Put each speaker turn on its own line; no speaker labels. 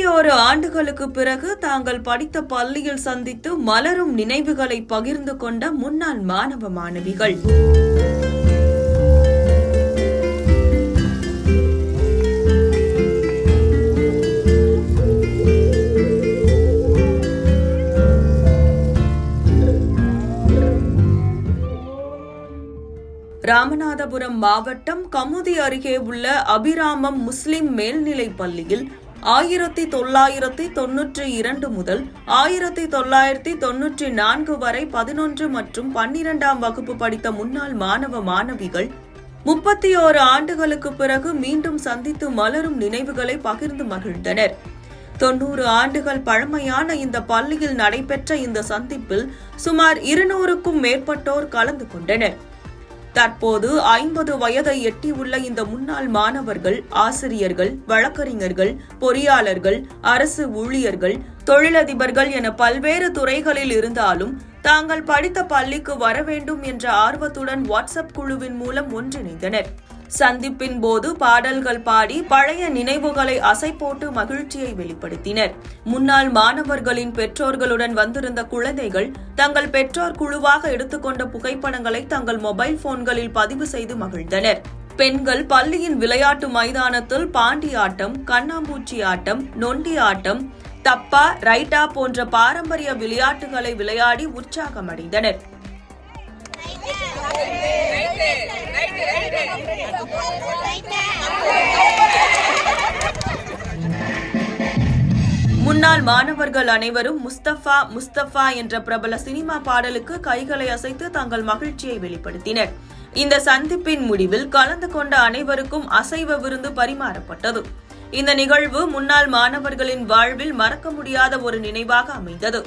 31 ஆண்டுகளுக்கு பிறகு தாங்கள் படித்த பள்ளியில் சந்தித்து மலரும் நினைவுகளை பகிர்ந்து கொண்ட முன்னாள் மாணவ மாணவிகள். ராமநாதபுரம் மாவட்டம் கமுதி அருகே உள்ள அபிராமம் முஸ்லிம் மேல்நிலைப் பள்ளியில் 1992 முதல் 1994 வரை 11 மற்றும் 12ஆம் வகுப்பு படித்த முன்னாள் மாணவ மாணவிகள் 31 ஆண்டுகளுக்கு பிறகு மீண்டும் சந்தித்து மலரும் நினைவுகளை பகிர்ந்து மகிழ்ந்தனர். 90 ஆண்டுகள் பழமையான இந்த பள்ளியில் நடைபெற்ற இந்த சந்திப்பில் சுமார் 200க்கும் மேற்பட்டோர் கலந்து கொண்டனர். தற்போது 50 வயதை எட்டியுள்ள இந்த முன்னாள் மாணவர்கள் ஆசிரியர்கள், வழக்கறிஞர்கள், பொறியாளர்கள், அரசு ஊழியர்கள், தொழிலதிபர்கள் என பல்வேறு துறைகளில் இருந்தாலும் தாங்கள் படித்த பள்ளிக்கு வர வேண்டும் என்ற ஆர்வத்துடன் வாட்ஸ்அப் குழுவின் மூலம் ஒன்றிணைந்தனர். சந்திப்பின் போது பாடல்கள் பாடி பழைய நினைவுகளை அசை போட்டு மகிழ்ச்சியை வெளிப்படுத்தினர். முன்னாள் மாணவர்களின் பெற்றோர்களுடன் வந்திருந்த குழந்தைகள் தங்கள் பெற்றோர் குழுவாக எடுத்துக்கொண்ட புகைப்படங்களை தங்கள் மொபைல் போன்களில் பதிவு செய்து மகிழ்ந்தனர். பெண்கள் பள்ளியின் விளையாட்டு மைதானத்தில் பாண்டி ஆட்டம், கண்ணாம்பூச்சி ஆட்டம், நொண்டி ஆட்டம், தப்பா, ரைட்டா போன்ற பாரம்பரிய விளையாட்டுகளை விளையாடி உற்சாகமடைந்தனர். முன்னாள் மாணவர்கள் அனைவரும் முஸ்தபா முஸ்தபா என்ற பிரபல சினிமா பாடலுக்கு கைகளை அசைத்து தங்கள் மகிழ்ச்சியை வெளிப்படுத்தினர். இந்த சந்திப்பின் முடிவில் கலந்து கொண்ட அனைவருக்கும் அசைவ விருந்து பரிமாறப்பட்டது. இந்த நிகழ்வு முன்னாள் மாணவர்களின் வாழ்வில் மறக்க முடியாத ஒரு நினைவாக அமைந்தது.